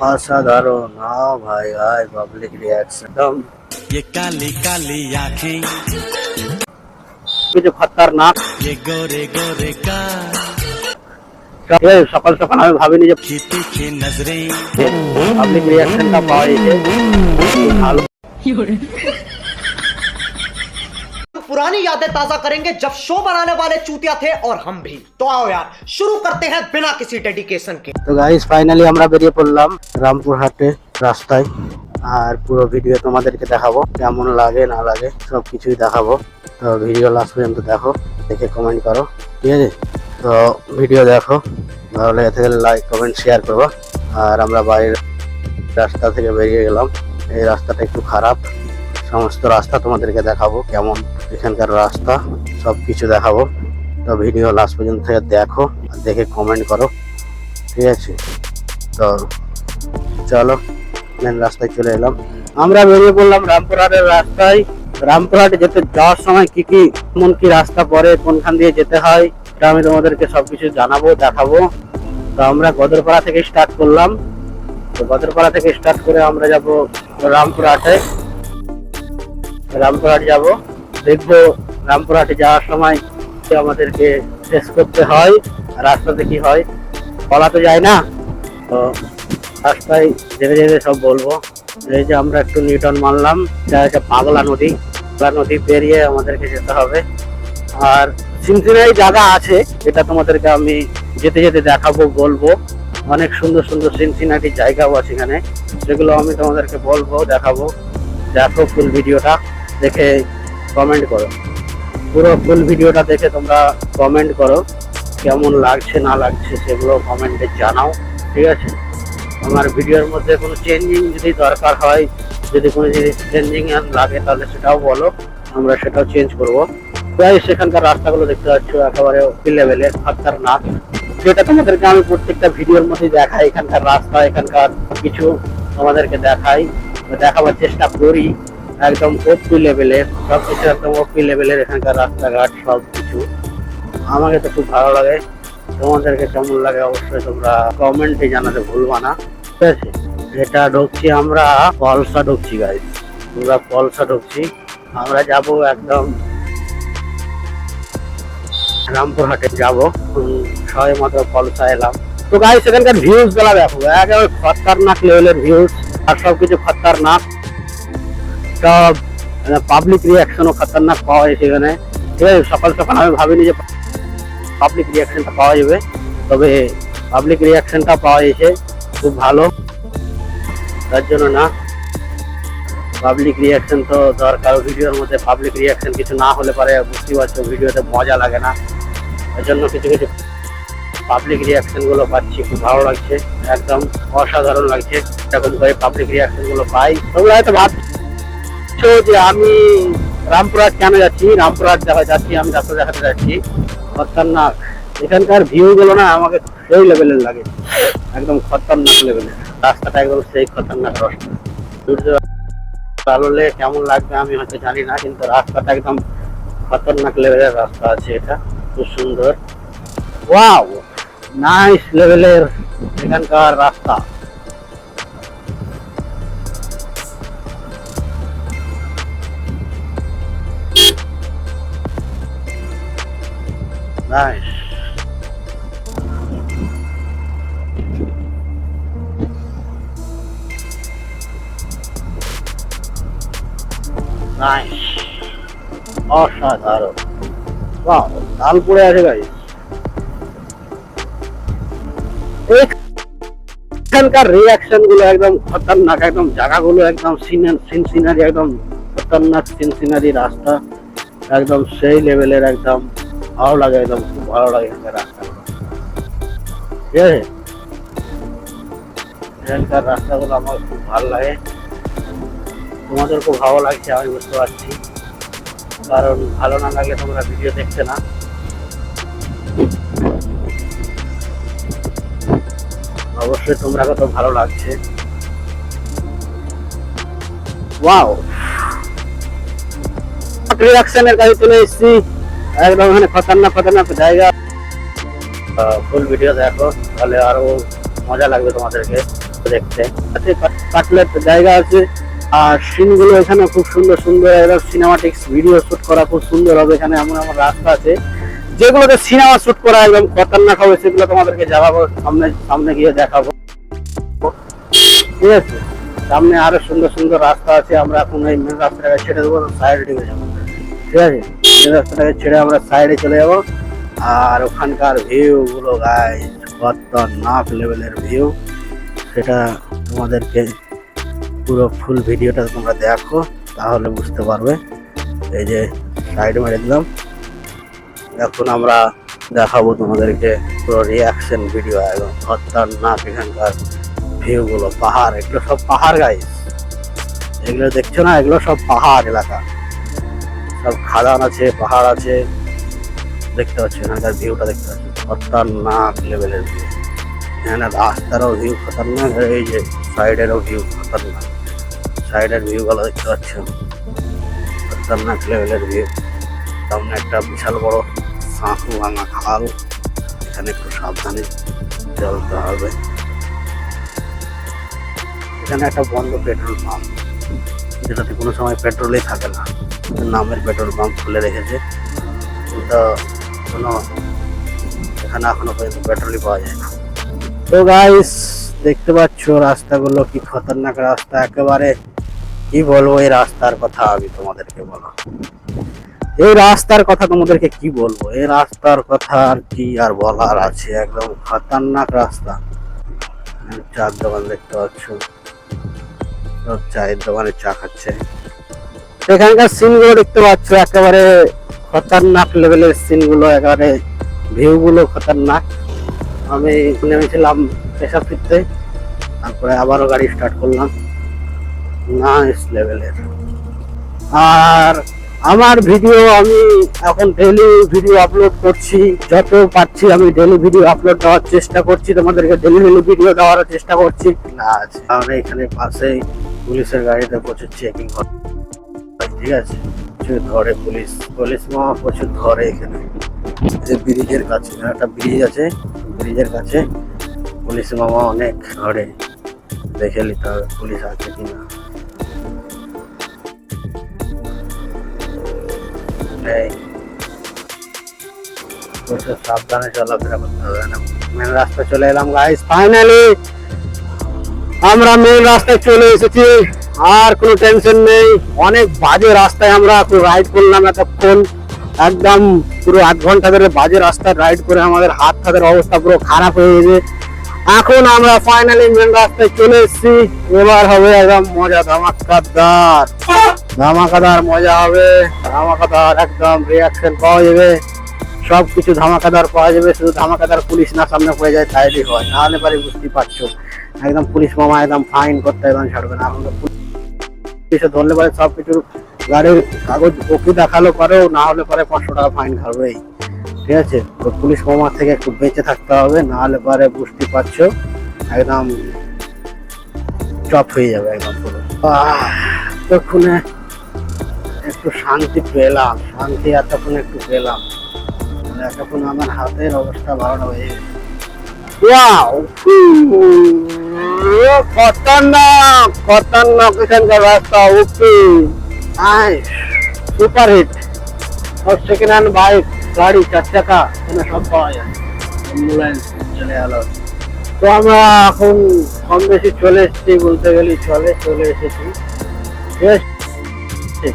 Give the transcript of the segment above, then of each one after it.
असाधारण। हाँ भाई, हाय पब्लिक रिएक्शन एकदम ये काली काली आँखें, जो खतरनाक। ये गोरे गोरे का সকাল সকাল আমি ভাবিনি যে खींची की नजरें, পাবলিক রিয়াকশনটা পাওয়া যেতে ভালো। पुरानी यादें ताजा करेंगे जब शो बनाने वाले चूतिया थे और हम भी। तो आओ यार शुरू करते हैं बिना किसी डेडिकेशन के। তো গাইস ফাইনালি আমরা বেরিয়ে পড়লাম রামপুরহাটে রাস্তায়। আর পুরো ভিডিও তোমাদেরকে দেখাবো, কেমন লাগে না লাগে সবকিছুই দেখাবো। তো ভিডিও লাস্ট পর্যন্ত দেখো, দেখে কমেন্ট করো, ঠিক আছে? তো ভিডিও দেখো, ভালো লেগে থাকলে লাইক কমেন্ট শেয়ার করবো। আর আমরা বাইরের রাস্তা থেকে বেরিয়ে গেলাম। এই রাস্তাটা একটু খারাপ, সমস্ত রাস্তা তোমাদেরকে দেখাবো, কেমন এখানকার রাস্তা সবকিছু দেখাবো। তো ভিডিও লাস্ট পর্যন্ত দেখো আর দেখে কমেন্ট করো, ঠিক আছে? তো চলো মেন রাস্তায় চলে এলাম। আমরা বেরিয়ে পড়লাম রামপুরহাটের রাস্তায়। রামপুরহাটে যাওয়ার সময় কি কি কোন কি রাস্তা পড়ে, কোনখান দিয়ে যেতে হয়, এটা আমি তোমাদেরকে সবকিছু জানাবো, দেখাবো। তো আমরা গদরপাড়া থেকে স্টার্ট করলাম। তো গদরপাড়া থেকে স্টার্ট করে আমরা যাব রামপুরহাটে। রামপুরহাট যাব, দেখবো রামপুরহাটে যাওয়ার সময় আমাদেরকে শেষ করতে হয়, রাস্তাতে কি হয় বলা তো যায় না। তো রাস্তায় যেতে যেতে সব বলবো। এই যে আমরা একটু নিউটন মারলাম, এটা হচ্ছে পাগলা নদী। পাগলা নদী পেরিয়ে আমাদেরকে যেতে হবে। আর সিনসিনারি জায়গা আছে, এটা তোমাদেরকে আমি যেতে যেতে দেখাবো, বলবো। অনেক সুন্দর সুন্দর সিনসিনারি জায়গাও আছে এখানে, সেগুলো আমি তোমাদেরকে বলবো, দেখাবো। দেখো ফুল ভিডিওটা দেখে কমেন্ট করো। পুরো ফুল ভিডিওটা দেখে তোমরা কমেন্ট করো, কেমন লাগছে না লাগছে সেগুলো কমেন্টে জানাও, ঠিক আছে? আমার ভিডিওর মধ্যে কোনো চেঞ্জিং যদি দরকার হয়, যদি কোনো জিনিস চেঞ্জিং লাগে তাহলে সেটাও বলো, আমরা সেটাও চেঞ্জ করবো। প্রায় সেখানকার রাস্তাগুলো দেখতে পাচ্ছ একেবারে লেভেলের খতরনাক, যেটা তোমাদেরকে আমি প্রত্যেকটা ভিডিওর মধ্যে দেখাই। এখানকার রাস্তা, এখানকার কিছু তোমাদেরকে দেখাবার চেষ্টা করি। একদম ওপি লেভেলের সবকিছু, একদম ওপি লেভেলের এখানকার রাস্তাঘাট সবকিছু। আমাকে তো খুব ভালো লাগে। তোমাদেরকে কেমন লাগে অবশ্যই তোমরা কমেন্টে জানাতে ভুলবা না, ঠিক আছে? এটা ঢুকছি আমরা পলসা, ঢুকছি গাইস, আমরা পলসা ঢুকছি। আমরা যাব একদম রামপুরহাটে যাব, সবাই মাত্র পলসা এলাম। তো গাইস এখানকার ভিউজ গুলা দেখো, একেবারে খতরনাক লেভেলের ভিউজ, আর সবকিছু খতরনাক। সব পাবলিক রিয়াকশনও খতরনাক পাওয়া যায় সেখানে, ঠিক আছে? সকাল সকাল আমি ভাবিনি যে পাবলিক রিয়াকশনটা পাওয়া যাবে, তবে পাবলিক রিয়াকশনটা পাওয়া গেছে, খুব ভালো। তার জন্য না, পাবলিক রিয়াকশন তো দরকার ভিডিওর মধ্যে। পাবলিক রিয়াকশন কিছু না হলে পরে বুঝতে পারছো ভিডিওতে মজা লাগে না। এর জন্য কিছু কিছু পাবলিক রিয়াকশন গুলো পাচ্ছি, খুব ভালো লাগছে, একদম অসাধারণ লাগছে এরকম করে পাবলিক রিয়াকশন গুলো পাই। তোমরা হয়তো ভাবছো যে আমি রামপুরহাট কেন যাচ্ছি, রামপুরহাট যাচ্ছি আমি রাস্তা দেখাতে যাচ্ছি, খতরনাক। এখানকার ভিউ গুলো না আমাকে সেই লেভেলের লাগে, একদম খতরনাক লেভেলের রাস্তাটা, একদম সেই খতরনাক রাস্তা। সূর্য আলোলে কেমন লাগবে আমি হয়তো জানি না, কিন্তু রাস্তাটা একদম খতরনাক লেভেলের রাস্তা আছে। এটা খুব সুন্দর, ওয়াও, নাইস লেভেলের এখানকার রাস্তা। নাইস, নাইস, অসাধারণ। বাহ, লাল পড়ে আছে গাইস। এখানকার রিয়াকশন গুলো একদম খতরনাক, একদম জায়গাগুলো একদম সিনারি, একদম খতরনাক সিনারি রাস্তা, একদম সেই লেভেলের, একদম ভালো লাগে, একদম খুব ভালো লাগে এখানকার রাস্তাগুলো, ঠিক আছে? এখানকার রাস্তাগুলো আমার খুব ভালো লাগে, তোমাদের খুব ভালো লাগছে আমি বুঝতে পারছি, কারণ ভালো না লাগলে তোমরা ভিডিও দেখতে না। অবশ্যই তোমরা কত ভালো লাগছে। ওয়াও, রিয়াকশনের কাছে চলে এসেছি, একদম এখানে খতরনাক জায়গা। ফুল ভিডিও দেখো, তাহলে আরো মজা লাগবে তোমাদেরকে দেখতে। কাটলেট জায়গা আছে, আর সিনগুলো এখানে খুব সুন্দর সুন্দর একদম সিনেমাটিক্স ভিডিও শুট করা খুব সুন্দর হবে। এখানে এমন এমন রাস্তা আছে যেগুলোতে সিনেমা শুট করা একদম খতরনাক হবে, সেগুলো তোমাদেরকে যাওয়াবো, সামনে সামনে গিয়ে দেখাবো। ঠিক আছে, সামনে আরো সুন্দর সুন্দর রাস্তা আছে। আমরা এখন এই মেন রাস্তাটাকে ছেড়ে দেবো, সাইডে ঢুকে যাবো। ঠিক আছে, মেন রাস্তাটাকে ছেড়ে আমরা সাইডে চলে যাবো। আর ওখানকার ভিউ গুলো গাইস খতরনাক লেভেলের ভিউ, সেটা তোমাদেরকে পুরো ফুল ভিডিওটা তোমরা দেখো, তাহলে বুঝতে পারবে। এই যে সাইড মেরে দিলাম, এখন আমরা দেখাবো তোমাদেরকে পুরো রিয়াকশন ভিডিও, একদম খতরনাক এখানকার ভিউ গুলো। পাহাড়, এগুলো সব পাহাড় গাইস, এগুলো দেখছো না, এগুলো সব পাহাড় এলাকা, সব খাদান আছে, পাহাড় আছে, দেখতে পাচ্ছ এখানকার ভিউটা দেখতে পাচ্ছ, খতরনাক লেভেলের ভিউ। এখানে রাস্তারও ভিউ খতরনাক, এই যে সাইডেরও ভিউ খতরনাক, সাইডের ভিউ গুলো দেখতে পাচ্ছ, খতরনাক লেভেলের ভিউ। সামনে একটা বিশাল বড় সাঁকু ভাঙা খাল, এখানে একটু সাবধানে চলতে হবে। এখানে একটা বন্ধ পেট্রোল পাম্প, যেটাতে কোনো সময় পেট্রোলই থাকে না, নামের পেট্রোল পাম্প খুলে রেখেছে, কিন্তু কোনো এখানে এখনো পর্যন্ত পেট্রোলই পাওয়া যায় না। তো গাইস দেখতে পাচ্ছ রাস্তাগুলো কি খতরনাক রাস্তা, একেবারে কি বলবো এই রাস্তার কথা, আমি তোমাদেরকে বলো এই রাস্তার কথা, তোমাদেরকে কি বলবো এই রাস্তার কথা, আর কি আর বলার আছে, একদম খতরনাক রাস্তা। চার দোকান দেখতে পাচ্ছ, সব চায়ের দোকানে চা খাচ্ছে। এখানকার সিনগুলো দেখতে পাচ্ছ, একেবারে খতরনাক লেভেলের সিনগুলো, একেবারে ভিউ গুলো খতরনাক। আমি নেমেছিলাম পেশাব ফিরতে, তারপরে আবারও গাড়ি স্টার্ট করলাম, নাইস লেভেলের। আর আমার ভিডিও আমি এখন ডেইলি ভিডিও আপলোড করছি, যত পারছি আমি ডেইলি ভিডিও আপলোড দেওয়ার চেষ্টা করছি, তোমাদেরকে ডেইলি ভিডিও দেওয়ার চেষ্টা করছি। না আছে আমরা এখানে পাশেই পুলিশের গাড়িতে প্রচুর চেকিং হয়, ঠিক আছে, প্রচুর ধরে পুলিশ, পুলিশ মামা প্রচুর ধরে। এখানে যে ব্রিজের কাছে একটা ব্রিজ আছে, ব্রিজের কাছে পুলিশ মামা অনেক ধরে, দেখে নিতে হবে পুলিশ আছে কিনা। সাবধানে চলাফেরা করতে হবে না। মেন রাস্তা চলে এলাম গাইস, ফাইনালি আমরা মেন রাস্তায় চলে এসেছি, আর কোনো টেনশন নেই। অনেক বাজে রাস্তায় আমরা রাইড করলাম এতক্ষণ, একদম পুরো 8 ঘন্টা ধরে বাজে রাস্তায় রাইড করে আমাদের হাত হাতের অবস্থা পুরো খারাপ হয়ে গেছে। এখন আমরা ফাইনালি মেন রাস্তায় চলে এসেছি, এবার হবে একদম মজা, ধামাকাদার ধামাকাদার মজা হবে, ধামাকাদার একদম রিয়াকশন পাওয়া যাবে, সবকিছু ধামাকাদার পাওয়া যাবে। শুধু ধামাকাদার পুলিশ না সামনে পড়ে যায় তাইলেই হয়, নাহলে পারে বুঝতেই পারছো একদম পুলিশ মামা একদম ফাইন করতে একদম ছাড়বে না। এখন পুলিশে ধরলে পারে সবকিছু গাড়ির কাগজ ওকে দেখালো পারেও, না হলে পরে 500 টাকা ফাইন খাবেই। ঠিক আছে, তো পুলিশ মামা থেকে একটু বেঁচে থাকতে হবে, না হলে পরে বুঝতে পারছো একদম চপ হয়ে যাবে একদম পুরো। ততক্ষণে একটু শান্তি পেলাম, শান্তি এতক্ষণ একটু পেলাম, এতক্ষণ আমার হাতের অবস্থা ভালো হয়ে গেছে। খতরনাক খতরনাক এখানকার রাস্তা, ওকে সুপার হিট। সব সেকেন্ড হ্যান্ড বাইক, গাড়ি, 4 চাকা এখানে সব পাওয়া যায়, অ্যাম্বুলেন্স চলে গেল। তো আমরা এখন কম বেশি চলে এসেছি, বলতে গেলে চলে এসেছি। ঠিক আছে,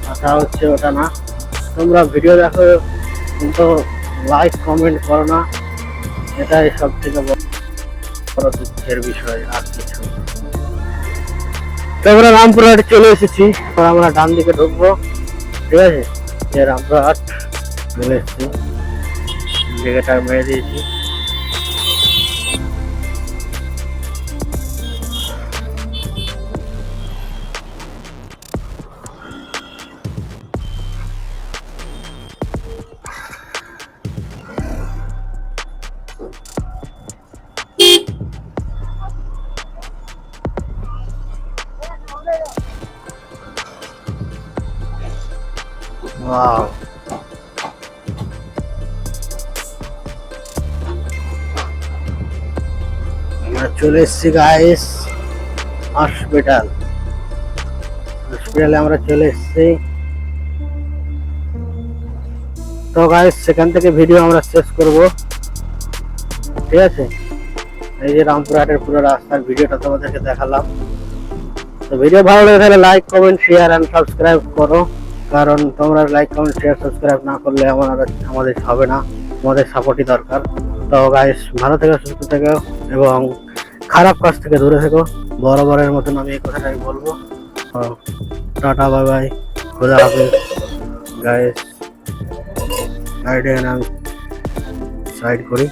কথা হচ্ছে ওটা না, তোমরা ভিডিও দেখো কিন্তু লাইক কমেন্ট করো না, এটাই সব থেকে বড় দুঃখের বিষয়, আর কিছু। তো আমরা রামপুরহাট চলে এসেছি, আমরা ডান দিকে ঢুকবো। ঠিক আছে, রামপুরহাট চলে এসেছি, জায়গাটা মেরে দিয়েছি। Wow. চলে এসেছি গাইস হসপিটালে আমরা চলে এসেছি। তো গাইস সেখান থেকে ভিডিও আমরা শেষ করব, ঠিক আছে। এই যে রামপুরহাটের পুরো রাস্তার ভিডিওটা তোমাদেরকে দেখালাম। তো ভিডিও ভালো লাগে তাহলে like comment share and subscribe করো, কারণ তোমরা লাইক কমেন্ট শেয়ার সাবস্ক্রাইব না করলে আমাদের হবে না, তোমাদের সাপোর্টই দরকার। তো গাইস ভালো থেকো, সুস্থ থেকো এবং খারাপ কাজ থেকে দূরে থেকো, বরাবরের মতন আমি এই কথাটাই বলবো। তো টাটা, বাই বাই, খোদা হাফেজ গাইস। আমি সাইড করি।